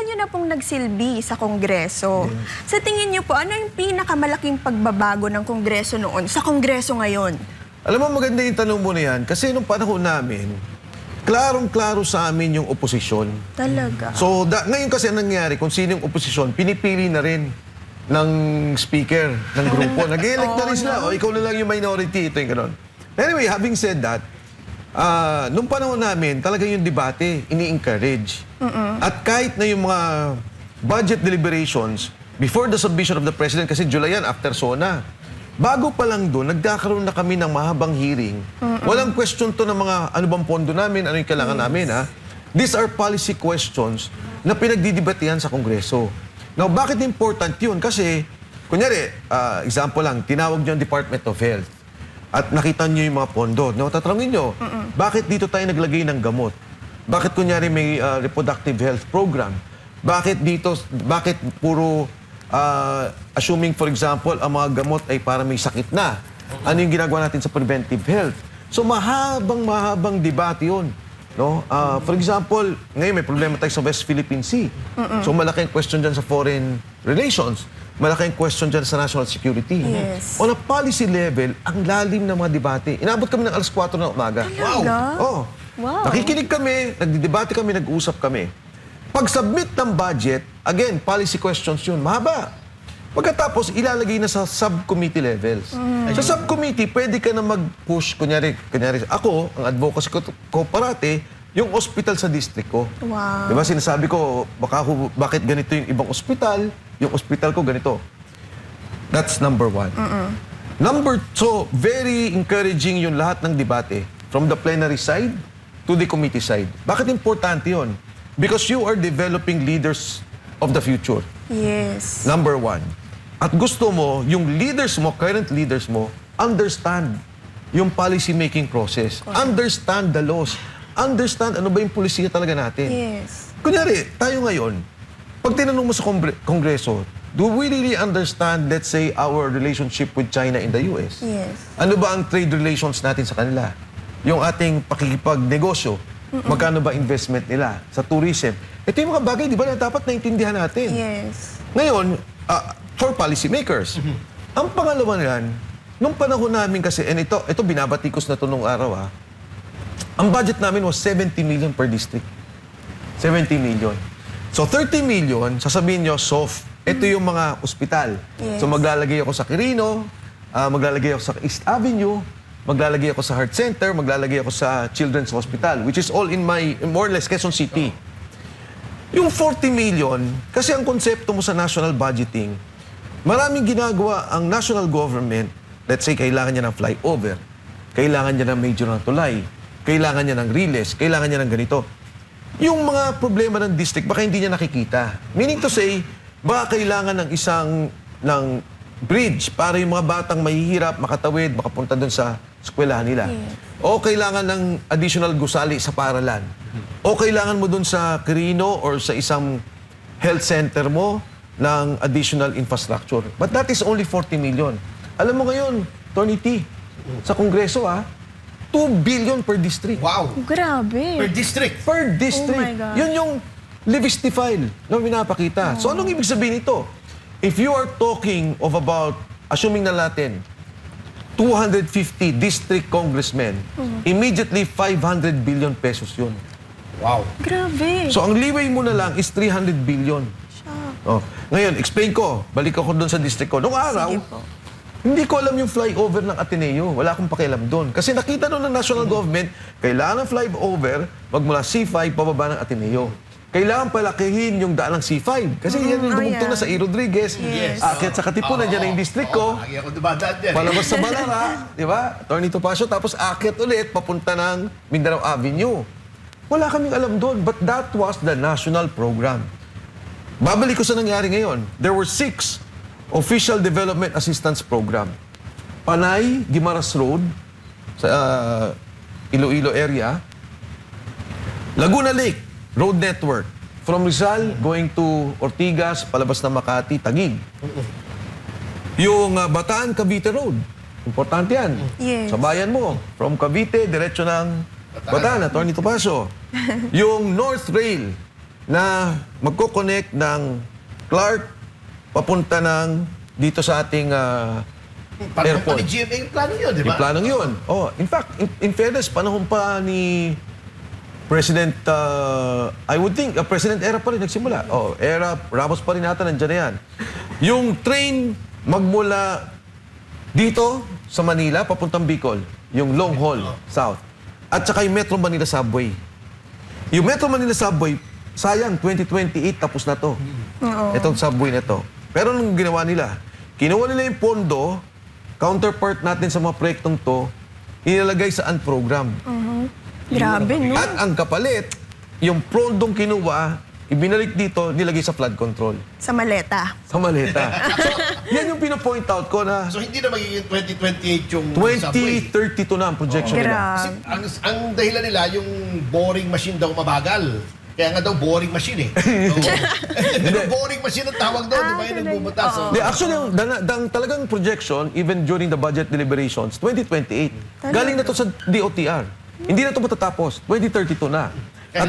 niyo na pong nagsilbi sa Kongreso. Sa tingin niyo po, ano yung pinakamalaking pagbabago ng Kongreso noon sa Kongreso ngayon? Alam mo, maganda yung tanong mo na yan kasi nung panahon namin, klarong-klaro sa amin yung oposisyon. Talaga? So, ngayon kasi ang nangyari, kung sino yung oposisyon, pinipili na rin ng speaker ng grupo. Nag-elect na rin sila. O, ikaw na lang yung minority. Ito yung gano'n. Anyway, having said that, nung panahon namin, talaga yung debate, ini-encourage. At kahit na yung mga budget deliberations, before the submission of the President, kasi July yan, after SONA, bago pa lang doon, nagkakaroon na kami ng mahabang hearing. Walang question to ng mga ano bang pondo namin, ano yung kailangan namin. These are policy questions na pinagdidebatehan sa Kongreso. Now, bakit important yun? Kasi, kunyari, example lang, tinawag niyo ang Department of Health at nakita niyo yung mga pondo. No, tatanungin niyo, bakit dito tayo naglagay ng gamot? Bakit kunyari may reproductive health program? Bakit dito, bakit puro assuming for example, ang mga gamot ay para may sakit na. Ano yung ginagawa natin sa preventive health? So mahabang debate yun. No? For example, ngayon may problema tayo sa West Philippine Sea. So malaking question dyan sa foreign relations. Malaking question dyan sa national security. Yes. On a policy level, ang lalim ng mga debate. Inabot kami ng alas 4 ng umaga. Talaga? Oh. Wow. Nakikinig kami, nagdidebate kami, nag-uusap kami. Pag-submit ng budget, again, policy questions yun, mahaba. Pagkatapos, ilalagay na sa subcommittee levels. Sa subcommittee, pwede ka na mag-push, kunyari ako, ang advocacy ko parate, yung hospital sa district ko. Wow. Diba, sinasabi ko, bakit ganito yung ibang hospital, yung hospital ko ganito. That's number one. So, very encouraging yung lahat ng debate, from the plenary side to the committee side. Bakit importante yun? Because you are developing leaders of the future. Yes. Number one. At gusto mo, yung leaders mo, current leaders mo, understand yung policy-making process. Understand the laws. Understand ano ba yung polisiya talaga natin. Yes. Kunyari, tayo ngayon, pag tinanong mo sa Kongreso, do we really understand, let's say, our relationship with China in the US? Yes. Ano ba ang trade relations natin sa kanila? Yung ating pakikipagnegosyo, magkano ba investment nila sa tourism? Ito yung mga bagay, di ba, na dapat naintindihan natin. Yes. Ngayon, for policymakers, ang pangalawa niyan, nung panahon namin kasi, and ito binabatikos na ito nung araw, ang budget namin was 70 million per district. 70 million. So 30 million, sasabihin nyo, soft. Ito yung mga ospital. Yes. So maglalagay ako sa Quirino, maglalagay ako sa East Avenue, maglalagay ako sa Heart Center, maglalagay ako sa Children's Hospital, which is all in my, more or less, Quezon City. Yung 40 million, kasi ang konsepto mo sa national budgeting, maraming ginagawa ang national government, let's say, kailangan niya ng flyover, kailangan niya ng major na tulay, kailangan niya ng riles, kailangan niya ng ganito. Yung mga problema ng district, baka hindi niya nakikita. Meaning to say, baka kailangan ng isang bridge para yung mga batang mahihirap, makatawid, makapunta doon sa eskwelahan nila. O kailangan ng additional gusali sa paaralan. O kailangan mo doon sa Quirino or sa isang health center mo ng additional infrastructure. But that is only 40 million. Alam mo ngayon, Tony T, sa Kongreso 2 billion per district. Wow! Grabe. Per district. Per district. Oh my God. Yun yung Livesty file na pinapakita. So anong ibig sabihin ito? If you are talking of about, assuming na natin, 250 district congressmen, immediately 500 billion pesos yun. Wow. Grabe. So ang leeway mo na lang is 300 billion. Oh. Ngayon, explain ko. Balik ako doon sa district ko. Noong araw, Sige po. hindi ko alam yung flyover ng Ateneo. Wala akong pakialam doon. Kasi nakita doon ng national government, kailangan ng flyover magmula C5 pababa ng Ateneo. Kailangan palakihin yung daan ng C5. Kasi yan yung dumugtong na sa E. Rodriguez. Yes. Akit sa Katipunan, dyan na yung district ko. Lagi ako dumadaan dyan. Palabas sa Balara, di ba? Attorney Topacio, tapos akit ulit, papunta ng Mindanao Avenue. Wala kaming alam doon, but that was the national program. Babalik ko sa nangyari ngayon. There were 6 official development assistance program. Panay, Guimaras Road, sa Iloilo area. Laguna Lake, road network. From Rizal, going to Ortigas, palabas ng Makati, Taguig. Yung Bataan, Cavite Road. Importante yan. Yes. Sa bayan mo. From Cavite, diretso ng Bataan, Attorney Topacio. Yung North Rail, na magko-connect ng Clark papunta ng dito sa ating airport. Parang GMA yung plano yun, di ba? Yung planong yun. Oh, in fact, in fairness, panahon pa ni President, I would think, President Era pa rin nagsimula. Oh, Era, Ramos pa rin nata, nandiyan na yan. Yung train magmula dito sa Manila, papuntang Bicol, yung long haul, south. At saka yung Metro Manila Subway. Yung Metro Manila Subway, sayang, 2028 tapos na to. Itong subway na to. Pero nung ginawa nila, kinuha nila yung pondo, counterpart natin sa mga proyektong to, ilalagay sa program. Grabe, no? At ang kapalit, yung pondong kinuha, ibinalik dito, nilagay sa flood control. Sa maleta. Sa maleta. So, yan yung pinapoint out ko na So hindi na magiging 2028 yung subway. 2032 na ang projection nila. Kasi Grabe. ang dahilan nila, yung boring machine daw mabagal. Kaya nga daw boring machine eh. So, boring machine ang tawag daw, di ba? Yung nagbubutas. So, Actually, ang talagang projection, even during the budget deliberations, 2028. Galing na to sa DOTR. Hindi na to matatapos. 2032 na. Kaya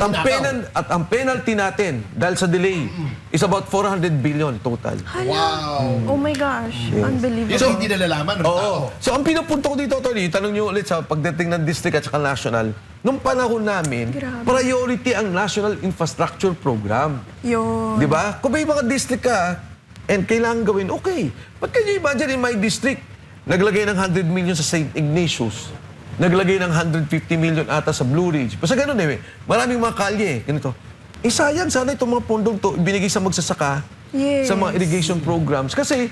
At ang penalty natin, dahil sa delay, is about 400 billion total. wow. Oh my gosh. Unbelievable. Yun ang hindi nalalaman ng tao. Oo. So, ang pinupunto ko dito, Tony, tanong nyo ulit sa pagdating ng district at saka national, nung panahon namin, Grabe. priority ang National Infrastructure Program. Yun. Di ba? Kung may mga district ka, and kailangan gawin, okay. But can you imagine in my district, naglagay ng 100 million sa St. Ignatius, naglagay ng 150 million ata sa Blue Ridge. Basta ganun eh. Maraming mga kalye, ganito. Eh sayang, sana itong mga pondong to ibinigay sa magsasaka, Yes. sa mga irrigation programs. Kasi,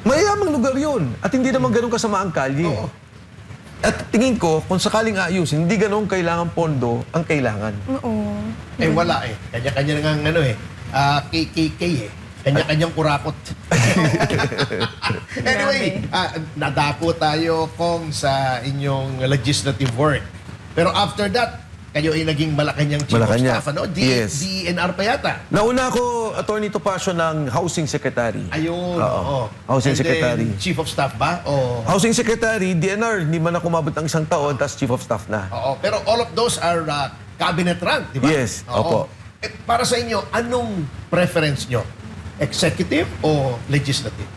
mayayamang lugar yun. At hindi naman ganun kasama ang kalye. Oo. At tingin ko, kung sakaling ayusin, hindi ganun kailangan pondo ang kailangan. Oo. Eh wala eh. Kanya-kanya na nga ano eh. KKK eh. Kanya-kanyang kurakot. Anyway, nadapo tayo kung sa inyong legislative work. Pero after that, kayo ay naging Malacanang Chief Malacanang. of Staff, ano? Yes. DNR pa yata. Nauna ako, Attorney Topacio, ng Housing Secretary. Ayun, Oo. oo. Housing And then, Secretary. Chief of Staff ba? O, Housing Secretary, DNR, hindi man ako umabot ng isang taon, tapos Chief of Staff na. oo. Pero all of those are cabinet rank, di ba? Yes, Oo. opo. Eh, para sa inyo, anong preference nyo? Executive o legislative?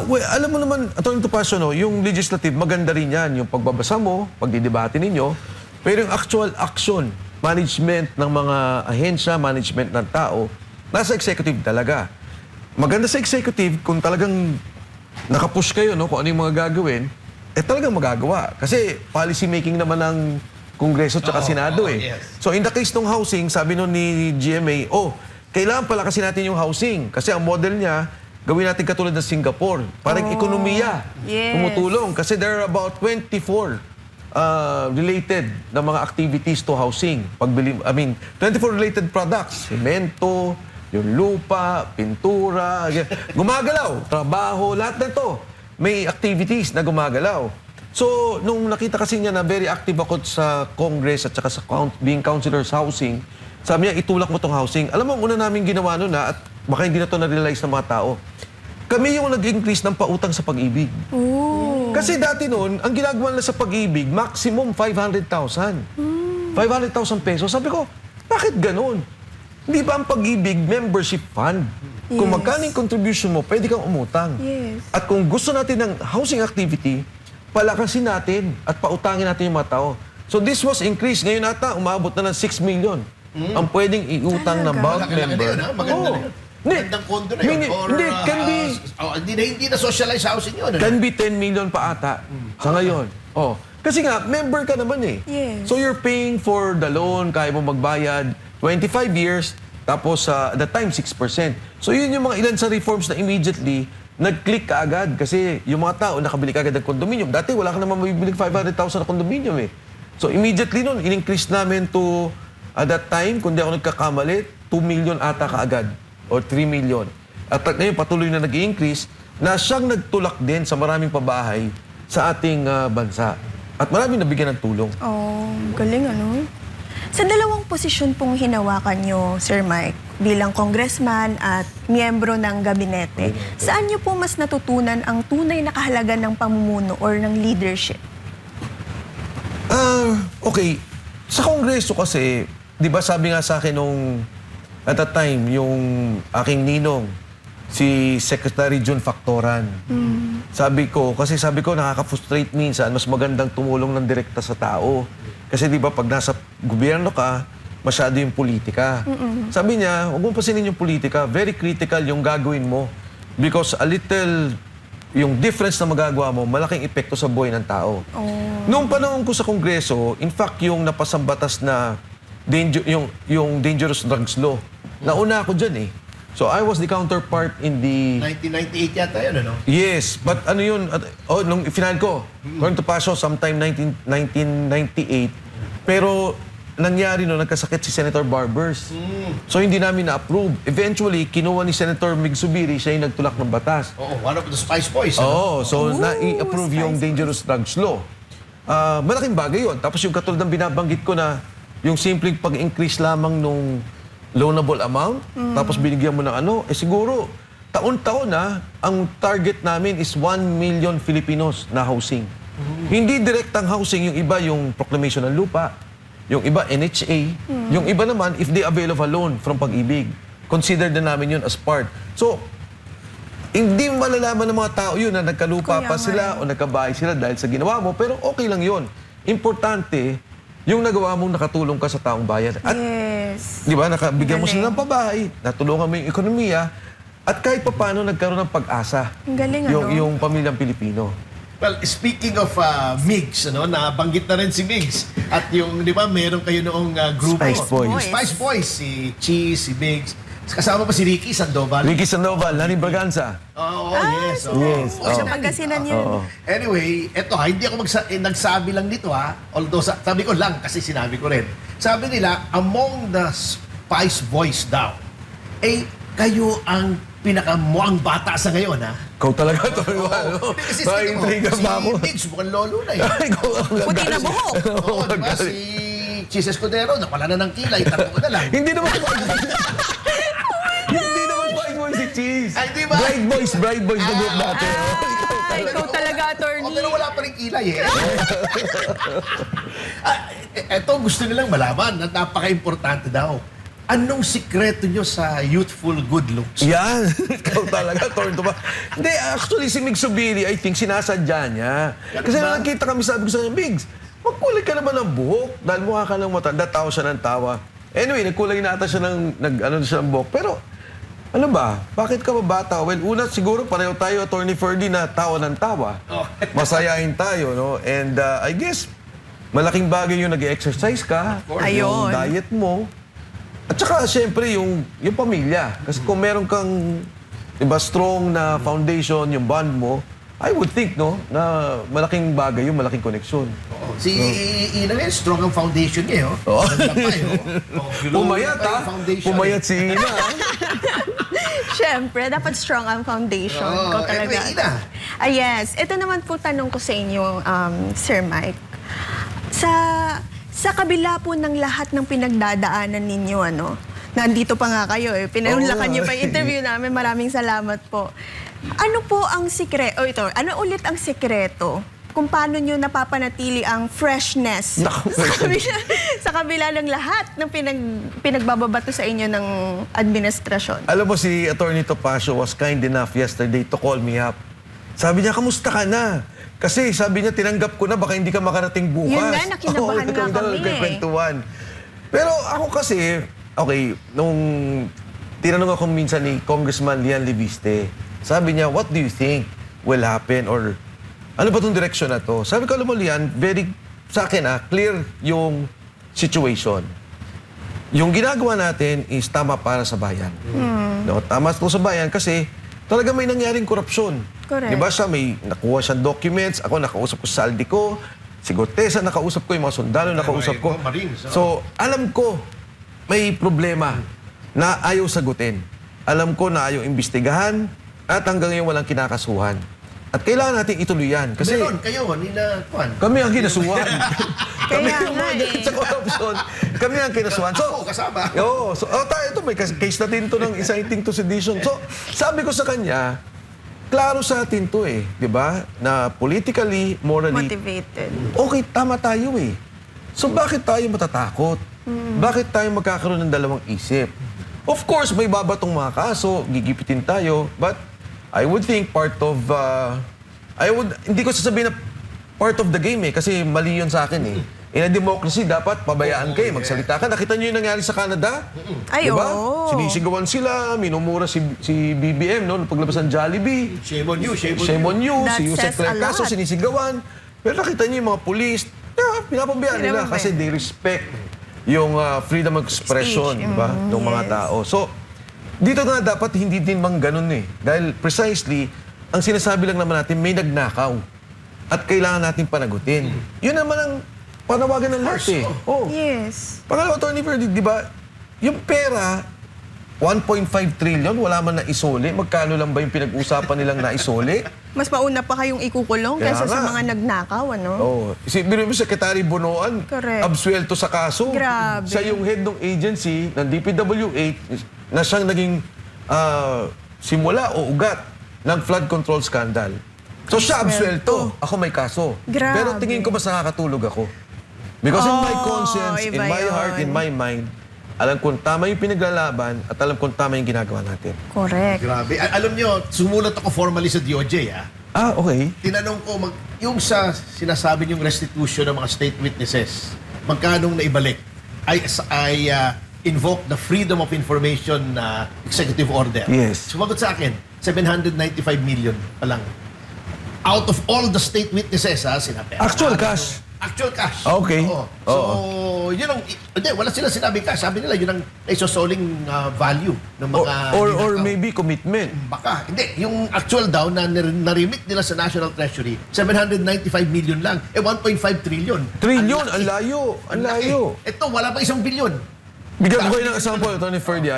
Well, alam mo naman, Attorney Topacio, no, yung legislative, maganda rin yan. Yung pagbabasa mo, pagdidebate ninyo. Pero yung actual action, management ng mga ahensya, management ng tao, nasa executive talaga. Maganda sa executive kung talagang nakapush kayo, no, kung ano yung mga gagawin, talagang magagawa. Kasi policy making naman ng Kongreso at Senado eh. Yes. So in the case ng housing, sabi nun ni GMA, kailangan pala kasi natin yung housing. Kasi ang model niya, gawin natin katulad ng Singapore. Parang ekonomiya. Yes. Tumutulong. Kasi there are about 24 related na mga activities to housing. 24 related products. Semento, yung lupa, pintura, gumagalaw, trabaho, lahat na to. May activities na gumagalaw. So, nung nakita kasi niya na very active ako sa Congress at saka sa being councilor's housing, sabi niya, itulak mo tong housing. Alam mo, ang una namin ginawa nun at baka hindi na to na-realize ng mga tao. Kami yung nag-increase ng pautang sa pag-ibig. Ooh. Kasi dati noon, ang ginagawa nila sa pag-ibig, maximum 500,000. 500,000 pesos. Sabi ko, bakit ganun? Hindi ba ang pag-ibig membership fund? Kung Yes. magkano yung contribution mo, pwede kang umutang. Yes. At kung gusto natin ng housing activity, palakasin natin at pautangin natin yung mga tao. So this was increased. Ngayon ata, umabot na ng 6 million. Ang pwedeng iutang ng bulk Malaki-laki na member. yun, ha? Maganda na yun. Magandang kondo na yun. Hindi na socialized housing yun. ano? Can be 10 million pa ata sa ngayon. Kasi nga, member ka naman eh. Yes. So you're paying for the loan, kaya mo magbayad, 25 years, tapos at that time, 6%. So yun yung mga ilan sa reforms na immediately, nag-click ka agad kasi yung mga tao nakabili ka agad ng condominium. Dati wala ka naman mabibiling 500,000 na condominium eh. So immediately nun, in-increase namin to, at that time, kung di ako nagkakamali, 2 million ata kaagad or 3 million. At ngayon patuloy na nag-i-increase na siyang nagtulak din sa maraming pabahay sa ating bansa. At maraming nabigyan ng tulong. Oh, galing ano? Sa dalawang posisyon pong hinawakan nyo, Sir Mike, bilang congressman at miyembro ng gabinete, saan nyo po mas natutunan ang tunay na kahalagan ng pamumuno or ng leadership? Okay. Sa Kongreso kasi, di ba sabi nga sa akin nung at that time, yung aking ninong, si Secretary Jun Factoran. Sabi ko, nakaka-frustrate minsan, mas magandang tumulong ng direkta sa tao. Kasi di ba, pag nasa gobyerno ka, masyado yung politika. Sabi niya, huwag mong pasinin yung politika, very critical yung gagawin mo. Because a little, yung difference na magagawa mo, malaking epekto sa buhay ng tao. Noong panahon ko sa Kongreso, in fact, yung napasang batas na yung dangerous drugs law, nauna ako dyan eh. So I was the counterpart in the... 1998 yata yun, ano? Yes, but ano yun, nung final ko, going to Pasio sometime 1998, pero nangyari no, nagkasakit si Senator Barbers. So hindi namin na-approve. Eventually, kinuha ni Senator Mig Zubiri, siya yung nagtulak ng batas. One of the Spice Boys. Oo, so na-i-approve yung dangerous drugs law. Malaking bagay yun. Tapos yung katulad ng binabanggit ko na yung simpleng pag-increase lamang nung loanable amount, tapos binigyan mo ng ano, siguro, taon-taon na, ang target namin is 1 million Filipinos na housing. Hindi direktang housing, yung iba yung proclamation ng lupa, yung iba NHA, yung iba naman, if they avail of a loan from Pag-ibig, consider na namin yun as part. So, hindi malalaman ng mga tao yun na nagkalupa pa sila o nagkabahay sila dahil sa ginawa mo, pero okay lang yun. Importante, yung nagawa mong nakatulong ka sa taong bayan. At, di ba, nakabigyan mo sila ng pabahay, natulungan mo yung ekonomiya, at kahit pa paano nagkaroon ng pag-asa yung pamilyang Pilipino. Well, speaking of Migs, ano, nabanggit na rin si Migs. At yung, di ba, meron kayo noong grupo. Spice Boys. Spice Boys, si Cheese, si Migs. Kasama pa si Ricky Sandoval. Ricky Sandoval, Lani Braganza. Yes. Yes. Siya Pangasinan yun. Anyway, eto hindi ako nagsabi lang nito Although sabi ko lang kasi sinabi ko rin. Sabi nila, among the Spice Boys daw, kayo ang pinakamuang bata sa ngayon, Ikaw talaga, Tony. Kasi Intriga pa ako. si Migs, mukhang lolo na Puti na buhok. Oo, diba? Si Cheese Escudero, napala na ng kilay, tatlo ko na lang. Hindi naman Hindi naman Bright Boys si Cheese. Ay, di ba? Bright Boys na group natin. Ikaw talaga, attorney. Pero wala pa rin kilay Ito gusto nilang malaman at napaka-importante daw. Anong sikreto nyo sa youthful good looks? Yan. Ikaw talaga, Torn to ba? Hindi, actually, si Mig Zubiri, I think, sinasadya niya. Kasi nakakita kami, sabi ko sa kanya, Migs, magkulay ka naman ng buhok. Dahil mukha ka ng matanda, tawa siya ng tawa. Anyway, nagkulay na ata siya ng buhok. Pero, ano ba? Bakit ka ba bata? Well, una, siguro, pareho tayo, Attorney Ferdy, na tawa ng tawa. Masayahin tayo, no? And I guess, malaking bagay yung nag-exercise ka. Yung diet mo. At saka, siyempre, yung pamilya. Kasi kung meron kang, diba, strong na foundation, yung bond mo, I would think, no, na malaking bagay yung malaking koneksyon. Si Ina rin, strong ang foundation niya, Pumayat, Pumayat si Ina, Siyempre, dapat strong ang foundation. Ikaw talaga. Anyway, Ina. Yes. Ito naman po tanong ko sa inyo, Sir Mike. Sa kabila po ng lahat ng pinagdadaanan ninyo, nandito pa nga kayo pinunlakan niyo pa yung interview namin. Maraming salamat po. Ano po ang sikreto? Ano ulit ang sikreto kung paano nyo napapanatili ang freshness sa kabila ng lahat ng pinagbababato sa inyo ng administrasyon? Alam mo, si Attorney Topacio was kind enough yesterday to call me up. Sabi niya, kamusta ka na? Kasi sabi niya, tinanggap ko na, baka hindi ka makarating bukas. Yun nga, nakinabahan nga kami Pero ako kasi, okay, nung tinanong ako minsan ni Congressman Lian Leviste, sabi niya, what do you think will happen? Or ano ba itong direksyon na to? Sabi ko, alam mo Lian, sa akin clear yung situation. Yung ginagawa natin is tama para sa bayan. No, tama ito sa bayan kasi talaga may nangyaring korupsyon. Correct. Diba siya, may nakuha siyang documents, ako nakausap ko sa saldi ko, si Gotesa nakausap ko, yung mga sundalo nakausap ko. So, alam ko, may problema na ayaw sagutin. Alam ko na ayaw imbestigahan at hanggang ngayon walang kinakasuhan. At kailangan natin ituloy yan. Kasi meron kayo, Nina Juan. kami ang kinasuhan. Kami Kaya ang nga mga sa korupsyon. Kami ang kinasuhan. Ako, kasama. Oo. So, ito, may case natin to ng inciting to sedition. So, sabi ko sa kanya, klaro sa atin to di ba? Na politically, morally, Motivated. okay, tama tayo So, bakit tayo matatakot? Bakit tayo magkakaroon ng dalawang isip? Of course, may babatong mga kaso, gigipitin tayo, but I would think part of, hindi ko sasabihin na part of the game kasi mali yun sa akin In a democracy, dapat pabayaan kayo, magsalita ka. Nakita niyo yung nangyari sa Canada? Ay, Diba? oo. Sinisigawan sila, minumura si BBM, no? Paglabas ng Jollibee. Shame on you, shame on Shame you. on you, That si Yusek says a Trekaso, lot. sinisigawan. Pero nakita niyo yung mga police, pinapabayaan nila Pinapabayaan. kasi they respect yung freedom of expression, Speech. diba? Ng mga Yes. tao. So, dito nga dapat hindi din mang ganun Dahil precisely, ang sinasabi lang naman natin, may nagnakaw. At kailangan natin panagutin. Yun naman ang panawagan ng lahat Oh. Yes. Pangalawa, Attorney Ferdy, di ba, yung pera, 1.5 trillion, wala man na isole. Magkano lang ba yung pinag-usapan nilang na isole? Mas mauna pa kayong ikukulong Kaya kaysa sa nga. mga nagnakaw, ano? Oh, si Secretary Bonoan, Correct. absuelto sa kaso. Grabe. Siya yung head ng agency ng DPWH na siyang naging simula o ugat ng flood control scandal. So siya absuelto, ako may kaso. Grabe. Pero tingin ko mas nakakatulog ako. Because in my conscience, in iba my heart, in yun. my mind, alam kong tama yung pinaglalaban at alam kong tama yung ginagawa natin. Correct. Grabe. Alam nyo, sumulat ako formally sa DOJ, Okay. Tinanong ko, yung sa sinasabi yung restitution ng mga state witnesses, magkanong naibalik? I invoke the Freedom of Information Executive Order. Yes. Sumagot sa akin, 795 million pa lang. Out of all the state witnesses, sinabi. Actual cash. Actual cash. Okay. Oo. So, yun ang, hindi, wala sila sinabing cash. Sabi nila, yun ang isosoling value ng mga Or ninakaw. maybe commitment. Baka. Hindi. Yung actual daw na narimit nila sa National Treasury, 795 million lang. 1.5 trillion. Trillion, ang layo. Ang layo. Ito, wala pa 1 billion. Bigyan ko kayo ng example, Tony Ferdy,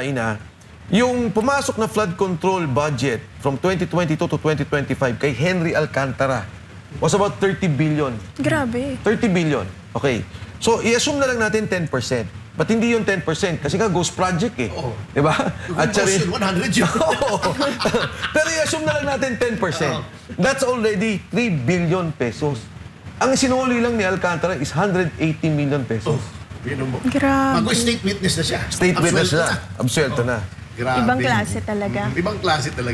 yung pumasok na flood control budget from 2022 to 2025 kay Henry Alcantara was about 30 billion. Grabe. 30 billion. Okay. So, i-assume na lang natin 10%. But hindi yung 10% kasi nga ghost project Oo. Di ba? At siya rin- 100 yun. Oo. Pero i-assume na lang natin 10%. That's already 3 billion pesos. Ang sinuli lang ni Alcantara is 180 million pesos. Yun mo. Grabe. Bago state witness na siya. State witness Absuelto na. Absuelto na. Grabe. Ibang klase talaga. Ibang klase talaga.